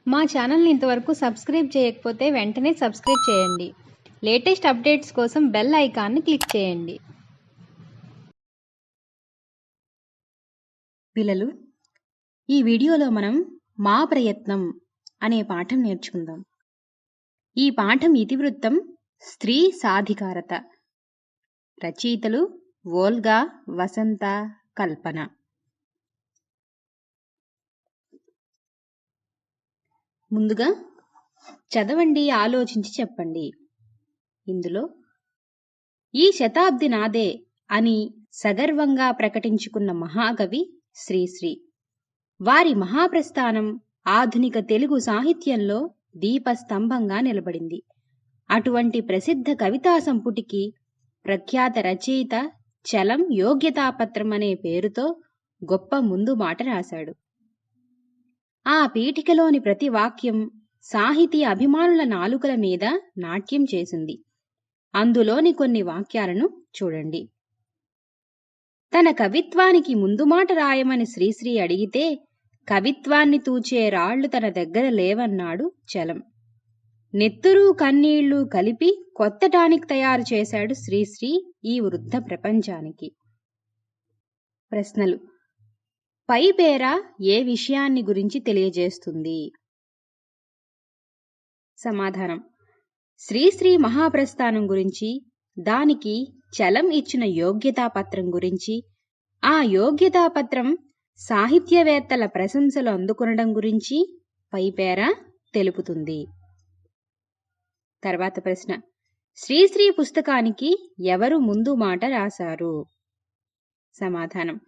మా ఛానల్ని ఇంతవరకు సబ్స్క్రైబ్ చేయకపోతే వెంటనే సబ్స్క్రైబ్ చేయండి. లేటెస్ట్ అప్డేట్స్ కోసం బెల్ ఐకాన్ని క్లిక్ చేయండి. పిల్లలు, ఈ వీడియోలో మనం మా ప్రయత్నం అనే పాఠం నేర్చుకుందాం. ఈ పాఠం ఇతివృత్తం స్త్రీ సాధికారత. రచయితలు వోల్గా, వసంత, కల్పన. ముందుగా చదవండి, ఆలోచించి చెప్పండి. ఇందులో ఈ శతాబ్ది నాదే అని సగర్వంగా ప్రకటించుకున్న మహాకవి శ్రీశ్రీ. వారి మహాప్రస్థానం ఆధునిక తెలుగు సాహిత్యంలో దీపస్తంభంగా నిలబడింది. అటువంటి ప్రసిద్ధ కవితా సంపుటికి ప్రఖ్యాత రచయిత చలం యోగ్యతాపత్రం అనే పేరుతో గొప్ప ముందు మాట రాశాడు. ఆ పీఠికలోని ప్రతి వాక్యం సాహితీ అభిమానుల నాలుకల మీద నాట్యం చేసింది. అందులోని కొన్ని వాక్యాలను చూడండి. తన కవిత్వానికి ముందు మాట రాయమని శ్రీశ్రీ అడిగితే కవిత్వాన్ని తూచే రాళ్లు తన దగ్గర లేవన్నాడు చలం. నెత్తురు కన్నీళ్లు కలిపి కొత్త టానిక్ తయారు చేశాడు శ్రీశ్రీ ఈ వృద్ధ ప్రపంచానికి. ప్రశ్నలు. పై పేర ఏ విషయాన్ని గురించి తెలియజేస్తుంది? సమాధానం. శ్రీశ్రీ మహాప్రస్థానం గురించి, దానికి చలం ఇచ్చిన యోగ్యతాపత్రం గురించి, ఆ యోగ్యతాపత్రం సాహిత్యవేత్తల ప్రశంసలు అందుకొనడం గురించి పైపేర తెలుపుతుంది. తర్వాత ప్రశ్న. శ్రీశ్రీ పుస్తకానికి ఎవరు ముందు మాట రాశారు? సమాధానం.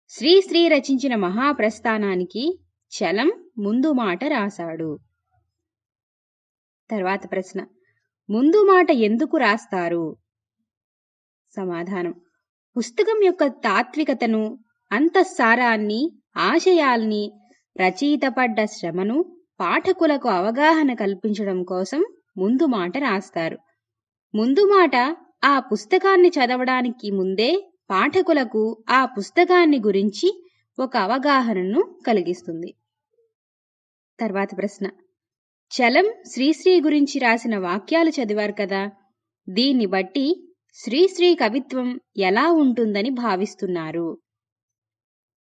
శ్రీశ్రీ రచించిన మహాప్రస్థానానికి చలం ముందు మాట రాశాడు. తర్వాత ప్రశ్న. ముందు మాట ఎందుకు రాస్తారు? సమాధానం. పుస్తకం యొక్క తాత్వికతను, అంతఃసారాన్ని, ఆశయాల్ని, రచయిత పడ్డ శ్రమను పాఠకులకు అవగాహన కల్పించడం కోసం ముందు మాట రాస్తారు. ముందు మాట ఆ పుస్తకాన్ని చదవడానికి ముందే పాఠకులకు ఆ పుస్తకాన్ని గురించి ఒక అవగాహనను కలిగిస్తుంది. తర్వాత ప్రశ్న. చలం శ్రీశ్రీ గురించి రాసిన వాక్యాలు చదివారు కదా, దీన్ని బట్టి శ్రీశ్రీ కవిత్వం ఎలా ఉంటుందని భావిస్తున్నారు?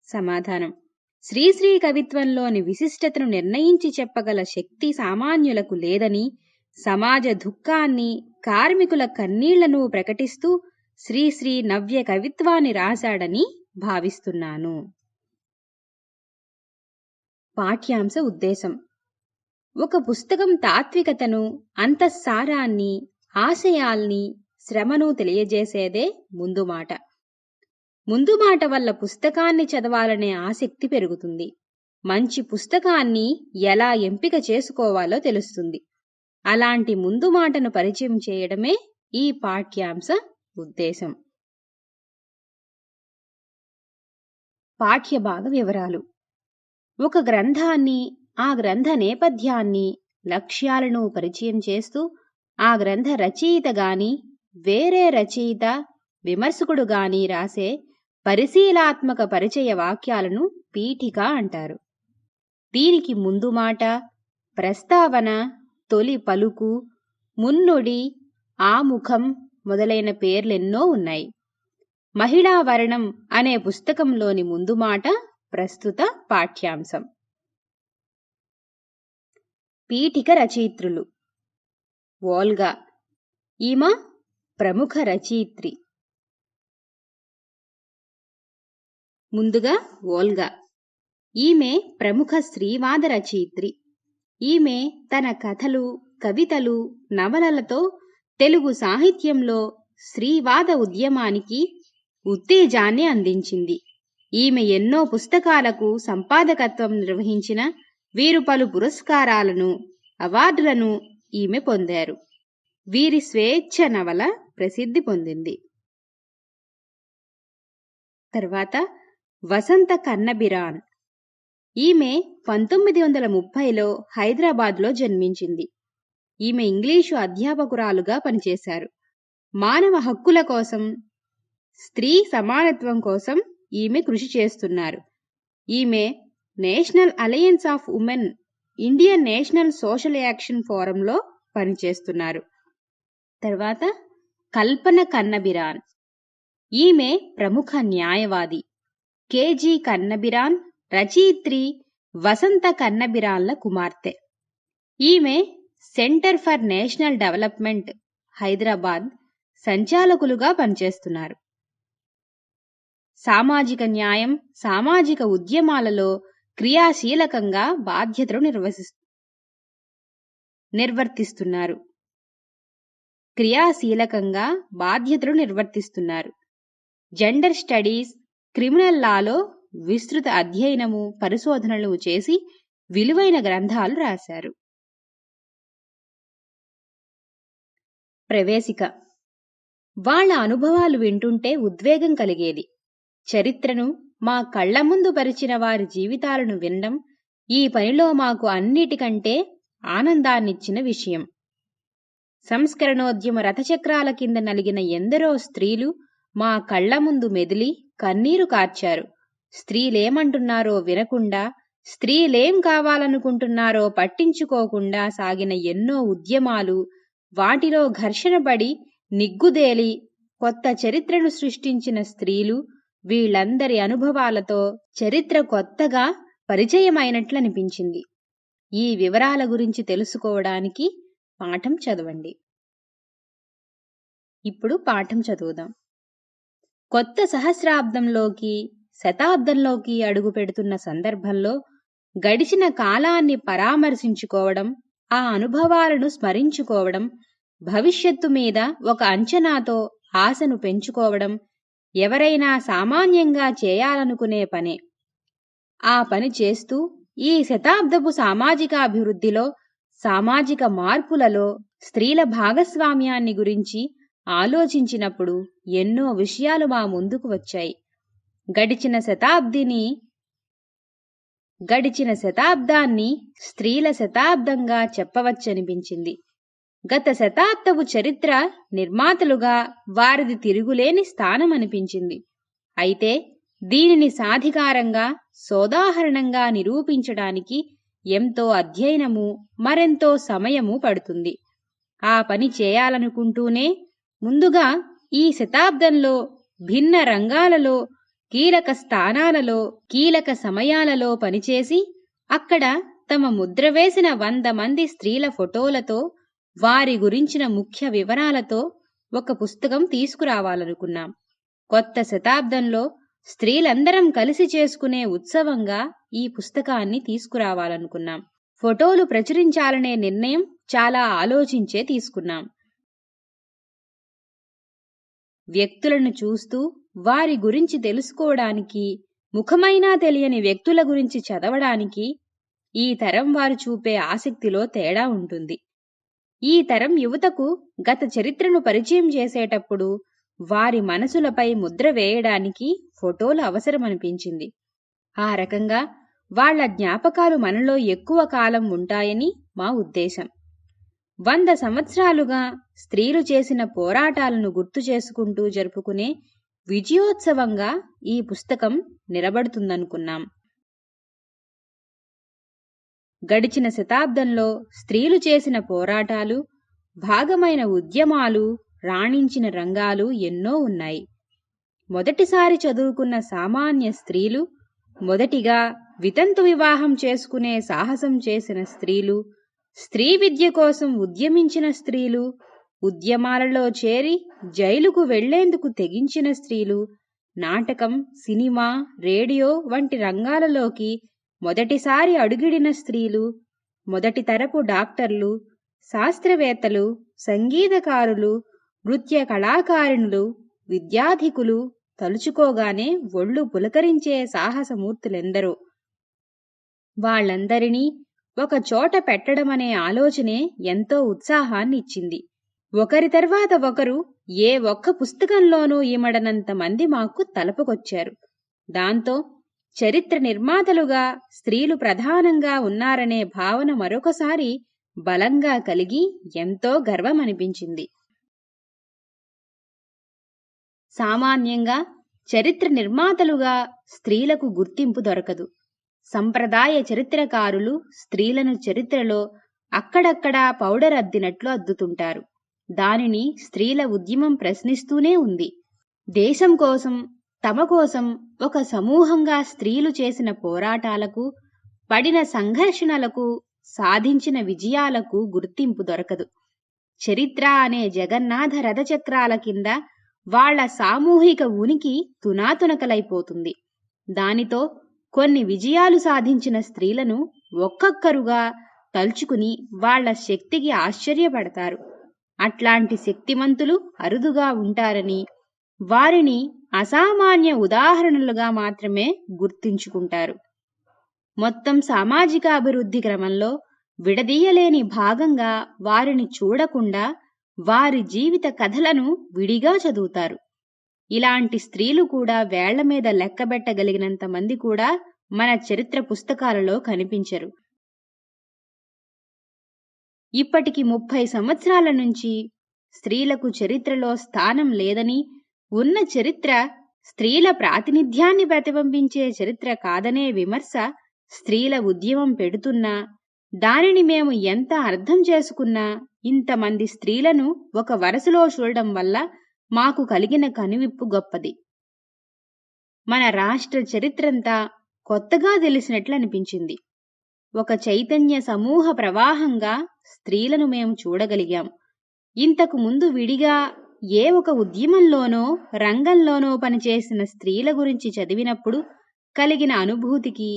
సమాధానం. శ్రీశ్రీ కవిత్వంలోని విశిష్టతను నిర్ణయించి చెప్పగల శక్తి సామాన్యులకు లేదని, సమాజ దుఃఖాన్ని, కార్మికుల కన్నీళ్లను ప్రకటిస్తూ శ్రీశ్రీ నవ్య కవిత్వాన్ని రాశాడని భావిస్తున్నాను. పాఠ్యాంశ ఉద్దేశం. ఒక పుస్తకం తాత్వికతను, అంతఃసారాన్ని, ఆశయాల్ని, శ్రమను తెలియజేసేదే ముందు మాట. ముందు మాట వల్ల పుస్తకాన్ని చదవాలనే ఆసక్తి పెరుగుతుంది. మంచి పుస్తకాన్ని ఎలా ఎంపిక చేసుకోవాలో తెలుస్తుంది. అలాంటి ముందు మాటను పరిచయం చేయడమే ఈ పాఠ్యాంశ ఉద్దేశం. పాఠ్యభాగ వివరాలు. ఒక గ్రంథాన్ని, ఆ గ్రంథ నేపథ్యాన్ని, లక్ష్యాలను పరిచయం చేస్తూ ఆ గ్రంథ రచయిత గాని, వేరే రచయిత, విమర్శకుడు గాని రాసే పరిశీలాత్మక పరిచయ వాక్యాలను పీఠిక అంటారు. దీనికి ముందు మాట, ప్రస్తావన, తొలి పలుకు, మున్నుడి, ఆముఖం మొదలైన పేర్లెన్నో ఉన్నాయి. మహిళా వర్ణం అనే పుస్తకంలోని ముందు మాట ప్రస్తుత పాఠ్యాంశం. పీఠిక రచయిత్రులు. వోల్గా. ఈమె ప్రముఖ రచయిత్రి. ముందుగా వోల్గా. ఈమె ప్రముఖ స్త్రీవాద రచయిత్రి. ఈమె తన కథలు, కవితలు, నవలలతో తెలుగు సాహిత్యంలో స్త్రీవాద ఉద్యమానికి ఉత్తేజాన్ని అందించింది. ఈమె ఎన్నో పుస్తకాలకు సంపాదకత్వం నిర్వహించిన వీరు పలు పురస్కారాలను, అవార్డులను ఈమె పొందారు. వీరి స్వేచ్ఛ నవల ప్రసిద్ధి పొందింది. తర్వాత వసంత కన్నబిరాన్. ఈమె 1930లో హైదరాబాద్లో జన్మించింది. ఈమె ఇంగ్లీషు అధ్యాపకురాలుగా పనిచేశారు. మానవ హక్కుల కోసం, స్త్రీ సమానత్వం కోసం ఈమె కృషి చేస్తున్నారు. ఈమె national alliance of women Indian national social action ఫోరంలో పనిచేస్తున్నారు. తర్వాత కల్పన కన్నబిరాన్. ఈమె ప్రముఖ న్యాయవాది. కేజీ కన్నబిరాన్ రచయిత్రి వసంత కన్నబిరాన్ల కుమార్తె. ఈమె centre for national development Hyderabad సంచాలకులుగా పనిచేస్తున్నారు. సామాజిక న్యాయం, సామాజిక ఉద్యమాలలో క్రియాశీలకంగా బాధ్యతలు నిర్వర్తిస్తున్నారు. జెండర్ స్టడీస్, క్రిమినల్ లాలో విస్తృత అధ్యయనము, పరిశోధనలు చేసి విలువైన గ్రంథాలు రాశారు. ప్రవేశిక. వాళ్ళ అనుభవాలు వింటుంటే ఉద్వేగం కలిగేది. చరిత్రను మా కళ్ల ముందు పరిచిన వారి జీవితాలను వినడం ఈ పనిలో మాకు అన్నిటికంటే ఆనందాన్నిచ్చిన విషయం. సంస్కరణోద్యమ రథచక్రాల కింద నలిగిన ఎందరో స్త్రీలు మా కళ్ల ముందు మెదిలి కన్నీరు కార్చారు. స్త్రీలేమంటున్నారో వినకుండా, స్త్రీలేం కావాలనుకుంటున్నారో పట్టించుకోకుండా సాగిన ఎన్నో ఉద్యమాలు, వాటిలో ఘర్షణపడి నిగ్గుదేలి కొత్త చరిత్రను సృష్టించిన స్త్రీలు, వీళ్ళందరి అనుభవాలతో చరిత్ర కొత్తగా పరిచయమైనట్లనిపించింది. ఈ వివరాల గురించి తెలుసుకోవడానికి పాఠం చదవండి. ఇప్పుడు పాఠం చదువుదాం. కొత్త సహస్రాబ్దంలోకి, శతాబ్దంలోకి అడుగు పెడుతున్న సందర్భంలో గడిచిన కాలాన్ని పరామర్శించుకోవడం, ఆ అనుభవాలను స్మరించుకోవడం, భవిష్యత్తు మీద ఒక అంచనాతో ఆశను పెంచుకోవడం ఎవరైనా సామాన్యంగా చేయాలనుకునే పనే. ఆ పని చేస్తూ ఈ శతాబ్దపు సామాజికాభివృద్ధిలో, సామాజిక మార్పులలో స్త్రీల భాగస్వామ్యాన్ని గురించి ఆలోచించినప్పుడు ఎన్నో విషయాలు మా ముందుకు వచ్చాయి. గడిచిన శతాబ్దాన్ని స్త్రీల శతాబ్దంగా చెప్పవచ్చనిపించింది. గత శతాబ్దపు చరిత్ర నిర్మాతలుగా వారిది తిరుగులేని స్థానం అనిపించింది. అయితే దీనిని సాధికారంగా, సోదాహరణంగా నిరూపించడానికి ఎంతో అధ్యయనము, మరెంతో సమయము పడుతుంది. ఆ పని చేయాలనుకుంటూనే ముందుగా ఈ శతాబ్దంలో భిన్న రంగాలలో, కీలక స్థానాలలో, కీలక సమయాలలో పనిచేసి అక్కడ తమ ముద్ర వేసిన 100 మంది స్త్రీల ఫోటోలతో, వారి గురించిన ముఖ్య వివరాలతో ఒక పుస్తకం తీసుకురావాలనుకున్నాం. కొత్త శతాబ్దంలో స్త్రీలందరం కలిసి చేసుకునే ఉత్సవంగా ఈ పుస్తకాన్ని తీసుకురావాలనుకున్నాం. ఫోటోలు ప్రచురించాలనే నిర్ణయం చాలా ఆలోచించే తీసుకున్నాం. వ్యక్తులను చూస్తూ వారి గురించి తెలుసుకోవడానికి, ముఖమైనా తెలియని వ్యక్తుల గురించి చదవడానికి ఈ తరం వారు చూపే ఆసక్తిలో తేడా ఉంటుంది. ఈ తరం యువతకు గత చరిత్రను పరిచయం చేసేటప్పుడు వారి మనసులపై ముద్ర వేయడానికి ఫోటోలు అవసరమనిపించింది. ఆ రకంగా వాళ్ల జ్ఞాపకాలు మనలో ఎక్కువ కాలం ఉంటాయని మా ఉద్దేశం. 100 సంవత్సరాలుగా స్త్రీలు చేసిన పోరాటాలను గుర్తు చేసుకుంటూ జరుపుకునే విజయోత్సవంగా ఈ పుస్తకం నిలబడుతుందనుకున్నాం. గడిచిన శతాబ్దంలో స్త్రీలు చేసిన పోరాటాలు, భాగమైన ఉద్యమాలు, రాణించిన రంగాలు ఎన్నో ఉన్నాయి. మొదటిసారి చదువుకున్న సామాన్య స్త్రీలు, మొదటిగా వితంతు వివాహం చేసుకునే సాహసం చేసిన స్త్రీలు, స్త్రీ విద్య కోసం ఉద్యమించిన స్త్రీలు, ఉద్యమాలలో చేరి జైలుకు వెళ్లేందుకు తెగించిన స్త్రీలు, నాటకం, సినిమా, రేడియో వంటి రంగాలలోకి మొదటిసారి అడుగిడిన స్త్రీలు, మొదటి తరపు డాక్టర్లు, శాస్త్రవేత్తలు, సంగీతకారులు, నృత్య కళాకారిణులు, విద్యాధికులు తలుచుకోగానే ఒళ్ళు పులకరించే సాహసమూర్తులెందరో. వాళ్ళందరినీ ఒక చోట పెట్టడమనే ఆలోచనే ఎంతో ఉత్సాహాన్ని ఇచ్చింది. ఒకరి తర్వాత ఒకరు ఏ ఒక్క పుస్తకంలోనూ ఇమడనంత మంది మాకు తలపుకొచ్చారు. దాంతో చరిత్ర నిర్మాతలుగా స్త్రీలు ప్రధానంగా ఉన్నారనే భావన మరొకసారి బలంగా కలిగి ఎంతో గర్వమనిపించింది. సామాన్యంగా చరిత్ర నిర్మాతలుగా స్త్రీలకు గుర్తింపు దొరకదు. సంప్రదాయ చరిత్రకారులు స్త్రీలను చరిత్రలో అక్కడక్కడా పౌడర్ అద్దినట్లు అద్దుతుంటారు. దానిని స్త్రీల ఉద్యమం ప్రశ్నిస్తూనే ఉంది. దేశం కోసం, తమ కోసం ఒక సమూహంగా స్త్రీలు చేసిన పోరాటాలకు, పడిన సంఘర్షణలకు, సాధించిన విజయాలకు గుర్తింపు దొరకదు. చరిత్ర అనే జగన్నాథ రథచక్రాల కింద వాళ్ల సామూహిక ఉనికి తునాతునకలైపోతుంది. దానితో కొన్ని విజయాలు సాధించిన స్త్రీలను ఒక్కొక్కరుగా తలుచుకుని వాళ్ల శక్తికి ఆశ్చర్యపడతారు. అట్లాంటి శక్తిమంతులు అరుదుగా ఉంటారని, వారిని అసామాన్య ఉదాహరణలుగా మాత్రమే గుర్తించుకుంటారు. మొత్తం సామాజిక అభివృద్ధి క్రమంలో విడదీయలేని భాగంగా వారిని చూడకుండా వారి జీవిత కథలను విడిగా చదువుతారు. ఇలాంటి స్త్రీలు కూడా వేళ్ల మీద లెక్కబెట్టగలిగినంత మంది కూడా మన చరిత్ర పుస్తకాలలో కనిపించరు. ఇప్పటికి 30 సంవత్సరాల నుంచి స్త్రీలకు చరిత్రలో స్థానం లేదని, ఉన్న చరిత్ర స్త్రీల ప్రాతినిధ్యాన్ని ప్రతిబింబించే చరిత్ర కాదనే విమర్శ స్త్రీల ఉద్యమం పెడుతున్నా, దానిని మేము ఎంత అర్థం చేసుకున్నా ఇంతమంది స్త్రీలను ఒక వరసలో చూడడం వల్ల మాకు కలిగిన కనువిప్పు గొప్పది. మన రాష్ట్ర చరిత్రంతా కొత్తగా తెలిసినట్లు అనిపించింది. ఒక చైతన్య సమూహ ప్రవాహంగా స్త్రీలను మేము చూడగలిగాం. ఇంతకు ముందు విడిగా ఏ ఒక ఉద్యమంలోనో రంగంలోనో పనిచేసిన స్త్రీల గురించి చదివినప్పుడు కలిగిన అనుభూతికి,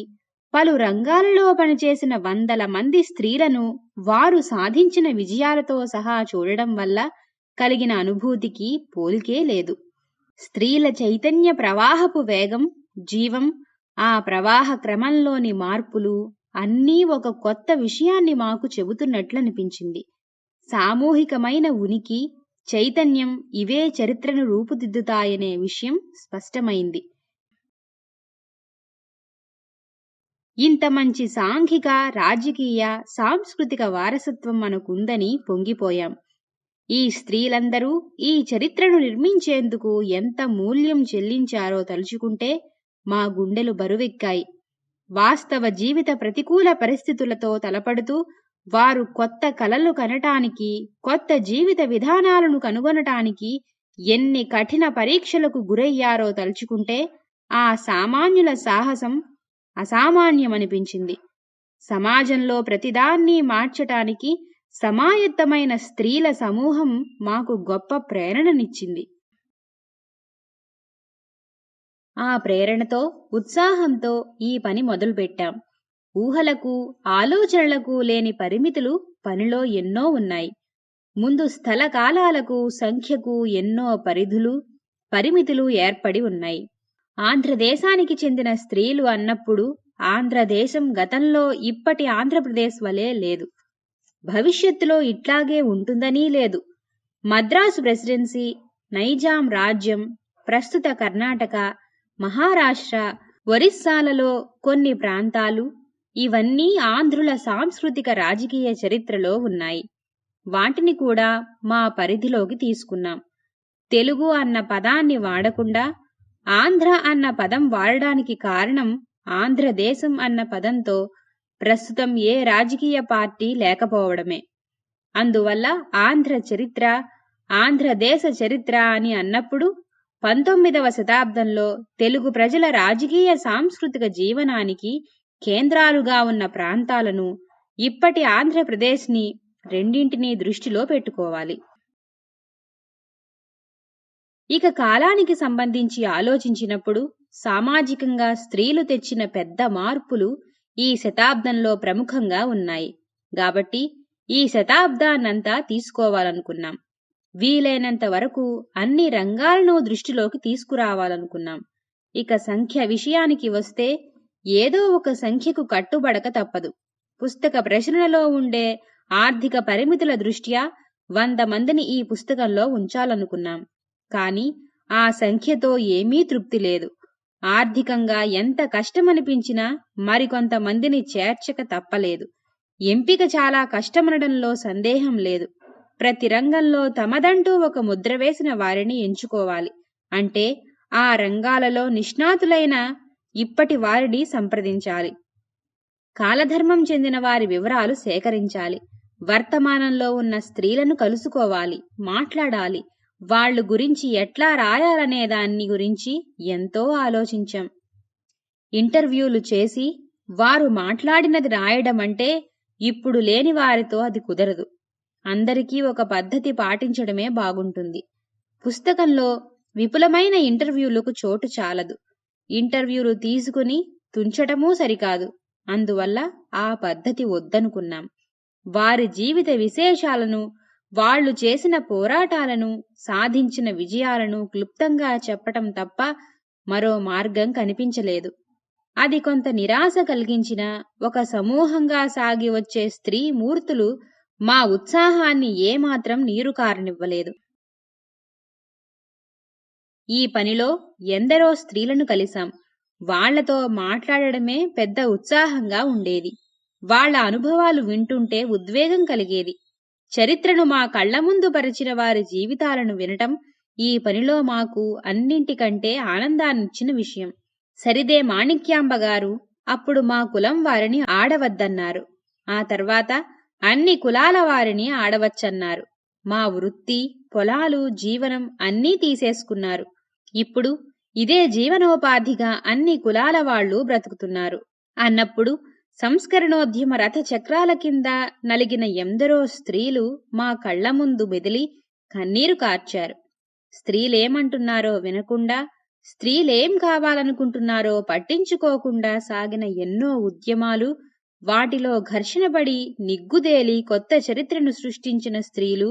పలు రంగాలలో పనిచేసిన వందల మంది స్త్రీలను వారు సాధించిన విజయాలతో సహా చూడడం వల్ల కలిగిన అనుభూతికి పోలికే లేదు. స్త్రీల చైతన్య ప్రవాహపు వేగం, జీవం, ఆ ప్రవాహ క్రమంలోని మార్పులు అన్నీ ఒక కొత్త విషయాన్ని మాకు చెబుతున్నట్లనిపించింది. సామూహికమైన ఉనికి, చైతన్యం ఇవే చరిత్రను రూపుదిద్దుతాయనే విషయం స్పష్టమైంది. ఇంత మంచి సాంఘిక, రాజకీయ, సాంస్కృతిక వారసత్వం మనకుందని పొంగిపోయాం. ఈ స్త్రీలందరూ ఈ చరిత్రను నిర్మించేందుకు ఎంత మూల్యం చెల్లించారో తలుచుకుంటే మా గుండెలు బరువెక్కాయి. వాస్తవ జీవిత ప్రతికూల పరిస్థితులతో తలపడుతూ వారు కొత్త కలలు కనటానికి, కొత్త జీవిత విధానాలను కనుగొనటానికి ఎన్ని కఠిన పరీక్షలకు గురయ్యారో తలుచుకుంటే ఆ సామాన్యుల సాహసం అసామాన్యమనిపించింది. సమాజంలో ప్రతిదాన్ని మార్చటానికి సమాయత్తమైన స్త్రీల సమూహం మాకు గొప్ప ప్రేరణనిచ్చింది. ఆ ప్రేరణతో, ఉత్సాహంతో ఈ పని మొదలుపెట్టాం. ఊహలకు, ఆలోచనలకు లేని పరిమితులు పనిలో ఎన్నో ఉన్నాయి. ముందు స్థల కాలాలకు, సంఖ్యకు ఎన్నో పరిమితులు ఏర్పడి ఉన్నాయి. ఆంధ్రదేశానికి చెందిన స్త్రీలు అన్నప్పుడు ఆంధ్రదేశం గతంలో ఇప్పటి ఆంధ్రప్రదేశ్ వలె లేదు. భవిష్యత్తులో ఇట్లాగే ఉంటుందనీ లేదు. మద్రాసు ప్రెసిడెన్సీ, నైజాం రాజ్యం, ప్రస్తుత కర్ణాటక, మహారాష్ట్ర, ఒరిస్సాలలో కొన్ని ప్రాంతాలు, ఇవన్నీ ఆంధ్రుల సాంస్కృతిక రాజకీయ చరిత్రలో ఉన్నాయి. వాటిని కూడా మా పరిధిలోకి తీసుకున్నాం. తెలుగు అన్న పదాన్ని వాడకుండా ఆంధ్ర అన్న పదం వాడడానికి కారణం ఆంధ్రదేశం అన్న పదంతో ప్రస్తుతం ఏ రాజకీయ పార్టీ లేకపోవడమే. అందువల్ల ఆంధ్ర చరిత్ర, ఆంధ్రదేశ చరిత్ర అని అన్నప్పుడు 19వ శతాబ్దంలో తెలుగు ప్రజల రాజకీయ సాంస్కృతిక జీవనానికి కేంద్రాలుగా ఉన్న ప్రాంతాలను, ఇప్పటి ఆంధ్రప్రదేశ్ని రెండింటినీ దృష్టిలో పెట్టుకోవాలి. ఇక కాలానికి సంబంధించి ఆలోచించినప్పుడు సామాజికంగా స్త్రీలు తెచ్చిన పెద్ద మార్పులు ఈ శతాబ్దంలో ప్రముఖంగా ఉన్నాయి. కాబట్టి ఈ శతాబ్దాన్నంతా తీసుకోవాలనుకున్నాం. వీలైనంత వరకు అన్ని రంగాలను దృష్టిలోకి తీసుకురావాలనుకున్నాం. ఇక సంఖ్య విషయానికి వస్తే ఏదో ఒక సంఖ్యకు కట్టుబడక తప్పదు. పుస్తక ప్రచురణలో ఉండే ఆర్థిక పరిమితుల దృష్ట్యా 100 మందిని ఈ పుస్తకంలో ఉంచాలనుకున్నాం. కానీ ఆ సంఖ్యతో ఏమీ తృప్తి లేదు. ఆర్థికంగా ఎంత కష్టమనిపించినా మరికొంతమందిని చేర్చక తప్పలేదు. ఎంపిక చాలా కష్టమనడంలో సందేహం లేదు. ప్రతి రంగంలో తమదంటూ ఒక ముద్ర వేసిన వారిని ఎంచుకోవాలి. అంటే ఆ రంగాలలో నిష్ణాతులైన ఇప్పటి వారిని సంప్రదించాలి. కాలధర్మం చెందిన వారి వివరాలు సేకరించాలి. వర్తమానంలో ఉన్న స్త్రీలను కలుసుకోవాలి, మాట్లాడాలి. వాళ్ళు గురించి ఎట్లా రాయాలనే దాన్ని గురించి ఎంతో ఆలోచించాం. ఇంటర్వ్యూలు చేసి వారు మాట్లాడినది రాయడం అంటే ఇప్పుడు లేని వారితో అది కుదరదు. అందరికీ ఒక పద్ధతి పాటించడమే బాగుంటుంది. పుస్తకంలో విపులమైన ఇంటర్వ్యూలకు చోటు చాలదు. ఇంటర్వ్యూలు తీసుకుని తుంచటమూ సరికాదు. అందువల్ల ఆ పద్ధతి వద్దనుకున్నాం. వారి జీవిత విశేషాలను, వాళ్లు చేసిన పోరాటాలను, సాధించిన విజయాలను క్లుప్తంగా చెప్పటం తప్ప మరో మార్గం కనిపించలేదు. అది కొంత నిరాశ కలిగించిన ఒక సమూహంగా సాగి వచ్చే స్త్రీ మూర్తులు మా ఉత్సాహాన్ని ఏమాత్రం నీరు కారనివ్వలేదు. ఈ పనిలో ఎందరో స్త్రీలను కలిశాం. వాళ్లతో మాట్లాడడమే పెద్ద ఉత్సాహంగా ఉండేది. వాళ్ల అనుభవాలు వింటుంటే ఉద్వేగం కలిగేది. చరిత్రను మా కళ్ల ముందు పరిచిన వారి జీవితాలను వినటం ఈ పనిలో మాకు అన్నింటికంటే ఆనందాన్నిచ్చిన విషయం. సరిదే మాణిక్యాంబ గారు అప్పుడు మా కులం వారిని ఆడవద్దన్నారు. ఆ తర్వాత అన్ని కులాల వారిని ఆడవచ్చన్నారు. మా వృత్తి, పొలాలు, జీవనం అన్నీ తీసేసుకున్నారు. ఇప్పుడు ఇదే జీవనోపాధిగా అన్ని కులాల వాళ్లు బ్రతుకుతున్నారు అన్నప్పుడు సంస్కరణోద్యమ రథ చక్రాల కింద నలిగిన ఎందరో స్త్రీలు మా కళ్ల ముందు మెదిలి కన్నీరు కార్చారు. స్త్రీలేమంటున్నారో వినకుండా, స్త్రీలేం కావాలనుకుంటున్నారో పట్టించుకోకుండా సాగిన ఎన్నో ఉద్యమాలు, వాటిలో ఘర్షణపడి నిగ్గుదేలి కొత్త చరిత్రను సృష్టించిన స్త్రీలు,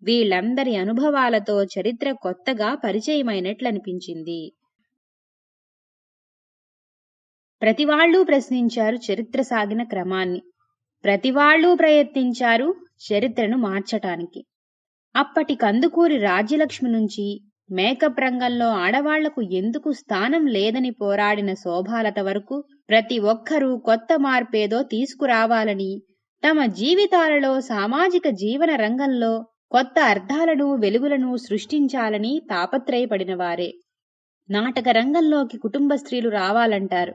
వీళ్ళందరి అనుభవాలతో చరిత్ర కొత్తగా పరిచయమైనట్లనిపించింది. ప్రతివాళ్లూ ప్రశ్నించారు చరిత్ర సాగిన క్రమాన్ని. ప్రతివాళ్లూ ప్రయత్నించారు చరిత్రను మార్చటానికి. అప్పటి కందుకూరి రాజ్యలక్ష్మి నుంచి మేకప్ రంగంలో ఆడవాళ్లకు ఎందుకు స్థానం లేదని పోరాడిన శోభాలత వరకు ప్రతి ఒక్కరూ కొత్త మార్పేదో తీసుకురావాలని, తమ జీవితాలలో సామాజిక జీవన రంగంలో కొత్త అర్థాలను, వెలుగులను సృష్టించాలని తాపత్రయపడిన వారే. నాటక రంగంలోకి కుటుంబ స్త్రీలు రావాలంటారు.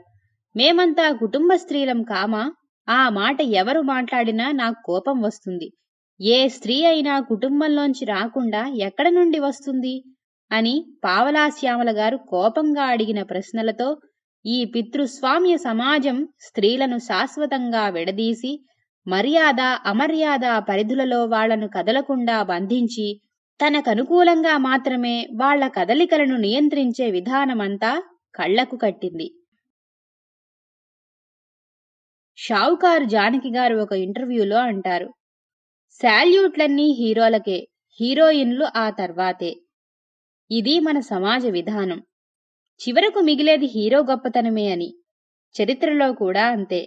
మేమంతా కుటుంబ స్త్రీలం కామా? ఆ మాట ఎవరు మాట్లాడినా నాకు కోపం వస్తుంది. ఏ స్త్రీ అయినా కుటుంబంలోంచి రాకుండా ఎక్కడ నుండి వస్తుంది అని పావలా శ్యామల గారు కోపంగా అడిగిన ప్రశ్నలతో ఈ పితృస్వామ్య సమాజం స్త్రీలను శాశ్వతంగా విడదీసి మర్యాద, అమర్యాద పరిధులలో వాళ్లను కదలకుండా బంధించి తనకనుకూలంగా మాత్రమే వాళ్ల కదలికలను నియంత్రించే విధానమంతా కళ్లకు కట్టింది. షావుకారు జానకి గారు ఒక ఇంటర్వ్యూలో అంటారు, శాల్యూట్లన్నీ హీరోలకే, హీరోయిన్లు ఆ తర్వాతే. ఇది మన సమాజ విధానం. చివరకు మిగిలేది హీరో గొప్పతనమే అని. చరిత్రలో కూడా అంతే.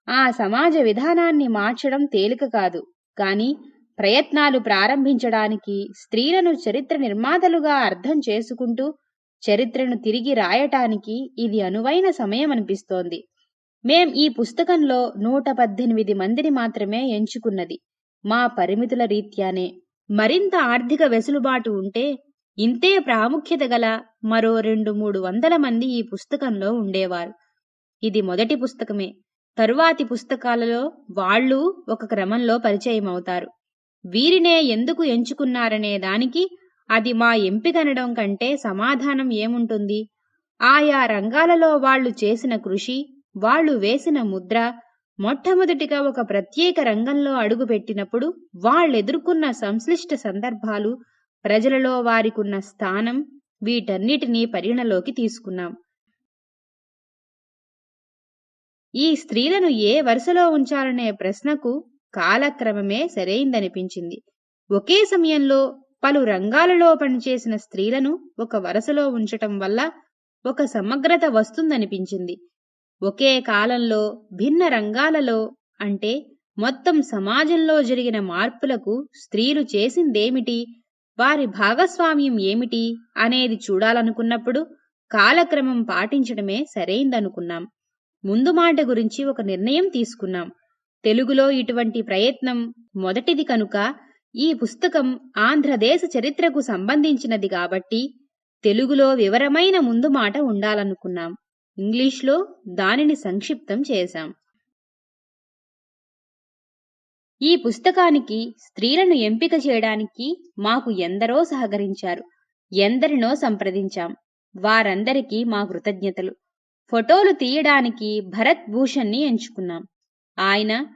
ఆ సమాజ విధానాన్ని మార్చడం తేలిక కాదు. కానీ ప్రయత్నాలు ప్రారంభించడానికి, స్త్రీలను చరిత్ర నిర్మాతలుగా అర్థం చేసుకుంటూ చరిత్రను తిరిగి రాయటానికి ఇది అనువైన సమయమనిపిస్తోంది. మేం ఈ పుస్తకంలో 118 మందిని మాత్రమే ఎంచుకున్నది మా పరిమితుల రీత్యానే. మరింత ఆర్థిక వెసులుబాటు ఉంటే ఇంతే ప్రాముఖ్యత గల మరో 200-300 మంది ఈ పుస్తకంలో ఉండేవారు. ఇది మొదటి పుస్తకమే. తరువాతి పుస్తకాలలో వాళ్ళు ఒక క్రమంలో పరిచయమవుతారు. వీరినే ఎందుకు ఎంచుకున్నారనే దానికి అది మా ఎంపికనడం కంటే సమాధానం ఏముంటుంది? ఆయా రంగాలలో వాళ్లు చేసిన కృషి, వాళ్లు వేసిన ముద్ర, మొట్టమొదటిగా ఒక ప్రత్యేక రంగంలో అడుగుపెట్టినప్పుడు వాళ్ళెదుర్కొన్న సంక్లిష్ట సందర్భాలు, ప్రజలలో వారికున్న స్థానం, వీటన్నిటినీ పరిగణలోకి తీసుకున్నాం. ఈ స్త్రీలను ఏ వరుసలో ఉంచాలనే ప్రశ్నకు కాలక్రమమే సరైందనిపించింది. ఒకే సమయంలో పలు రంగాలలో పనిచేసిన స్త్రీలను ఒక వరుసలో ఉంచటం వల్ల ఒక సమగ్రత వస్తుందనిపించింది. ఒకే కాలంలో భిన్న రంగాలలో అంటే మొత్తం సమాజంలో జరిగిన మార్పులకు స్త్రీలు చేసిందేమిటి, వారి భాగస్వామ్యం ఏమిటి అనేది చూడాలనుకున్నప్పుడు కాలక్రమం పాటించడమే సరైందనుకున్నాం. ముందు మాట గురించి ఒక నిర్ణయం తీసుకున్నాం. తెలుగులో ఇటువంటి ప్రయత్నం మొదటిది కనుక ఈ పుస్తకం ఆంధ్రదేశ చరిత్రకు సంబంధించినది కాబట్టి తెలుగులో వివరమైన ముందు మాట ఉండాలనుకున్నాం. ఇంగ్లీష్లో దానిని సంక్షిప్తం చేశాం. ఈ పుస్తకానికి స్త్రీలను ఎంపిక చేయడానికి మాకు ఎందరో సహకరించారు. ఎందరినో సంప్రదించాం. వారందరికీ మా కృతజ్ఞతలు. ఫోటోలు తీయడానికి భరత్ భూషణ్ని ఎంచుకున్నాం. ఆయన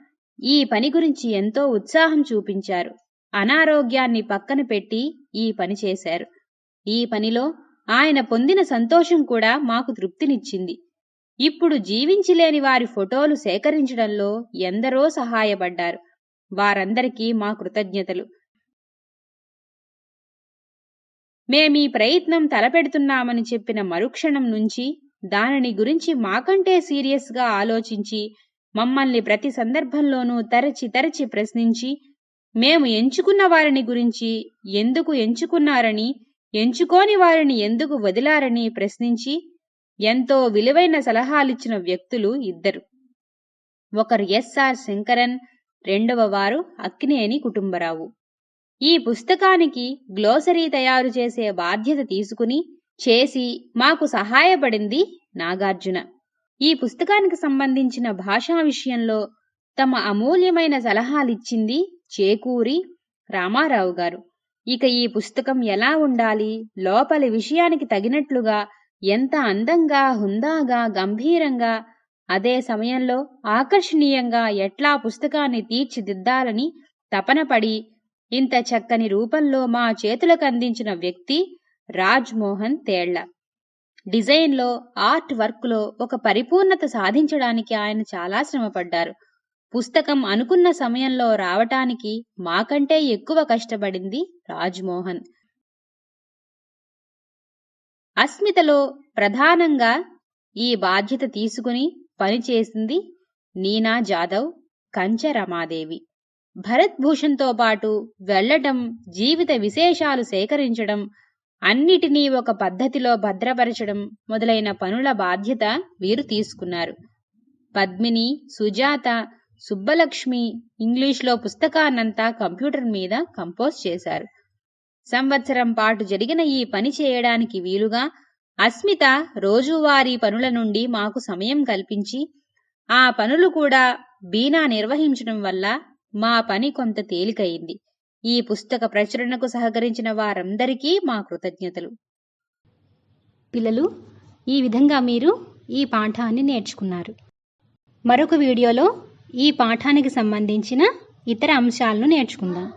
ఈ పని గురించి ఎంతో ఉత్సాహం చూపించారు. అనారోగ్యాన్ని పక్కన పెట్టి ఈ పని చేశారు. ఈ పనిలో ఆయన పొందిన సంతోషం కూడా మాకు తృప్తినిచ్చింది. ఇప్పుడు జీవించలేని వారి ఫోటోలు సేకరించడంలో ఎందరో సహాయపడ్డారు. వారందరికీ మా కృతజ్ఞతలు. మేమీ ప్రయత్నం తలపెడుతున్నామని చెప్పిన మరుక్షణం నుంచి దానిని గురించి మాకంటే సీరియస్గా ఆలోచించి మమ్మల్ని ప్రతి సందర్భంలోనూ తరచి ప్రశ్నించి మేము ఎంచుకున్న వారిని గురించి ఎందుకు ఎంచుకున్నారని, ఎంచుకోని వారిని ఎందుకు వదిలారని ప్రశ్నించి ఎంతో విలువైన సలహాలిచ్చిన వ్యక్తులు ఇద్దరు. ఒకరు ఎస్ఆర్ శంకరన్, రెండవ వారు అక్కినేని కుటుంబరావు. ఈ పుస్తకానికి గ్లోసరీ తయారు చేసే బాధ్యత చేసి మాకు సహాయపడింది నాగార్జున. ఈ పుస్తకానికి సంబంధించిన భాషా విషయంలో తమ అమూల్యమైన సలహాలిచ్చింది చేకూరి రామారావు గారు. ఇక ఈ పుస్తకం ఎలా ఉండాలి, లోపలి విషయానికి తగినట్లుగా ఎంత అందంగా, హుందాగా, గంభీరంగా, అదే సమయంలో ఆకర్షణీయంగా ఎట్లా పుస్తకాన్ని తీర్చిదిద్దాలని తపనపడి ఇంత చక్కని రూపంలో మా చేతులకు అందించిన వ్యక్తి రాజ్ మోహన్ తేళ్ల. డిజైన్లో, ఆర్ట్ వర్క్లో ఒక పరిపూర్ణత సాధించడానికి ఆయన చాలా శ్రమపడ్డారు. పుస్తకం అనుకున్న సమయంలో రావటానికి మాకంటే ఎక్కువ కష్టపడింది రాజ్మోహన్. అస్మితలో ప్రధానంగా ఈ బాధ్యత తీసుకుని పనిచేసింది నీనా జాదవ్, కంచె రమాదేవి. భరత్ భూషణ్తో పాటు వెళ్లటం, జీవిత విశేషాలు సేకరించడం, అన్నిటినీ ఒక పద్ధతిలో భద్రపరచడం మొదలైన పనుల బాధ్యత వీరు తీసుకున్నారు. పద్మిని, సుజాత, సుబ్బలక్ష్మి ఇంగ్లీష్లో పుస్తకాన్నంతా కంప్యూటర్ మీద కంపోజ్ చేశారు. సంవత్సరం పాటు జరిగిన ఈ పని చేయడానికి వీలుగా అస్మిత రోజువారీ పనుల నుండి మాకు సమయం కల్పించి ఆ పనులు కూడా బీనా నిర్వహించడం వల్ల మా పని కొంత తేలికయింది. ఈ పుస్తక ప్రచురణకు సహకరించిన వారందరికీ మా కృతజ్ఞతలు. పిల్లలు, ఈ విధంగా మీరు ఈ పాఠాన్ని నేర్చుకున్నారు. మరొక వీడియోలో ఈ పాఠానికి సంబంధించిన ఇతర అంశాలను నేర్చుకుందాం.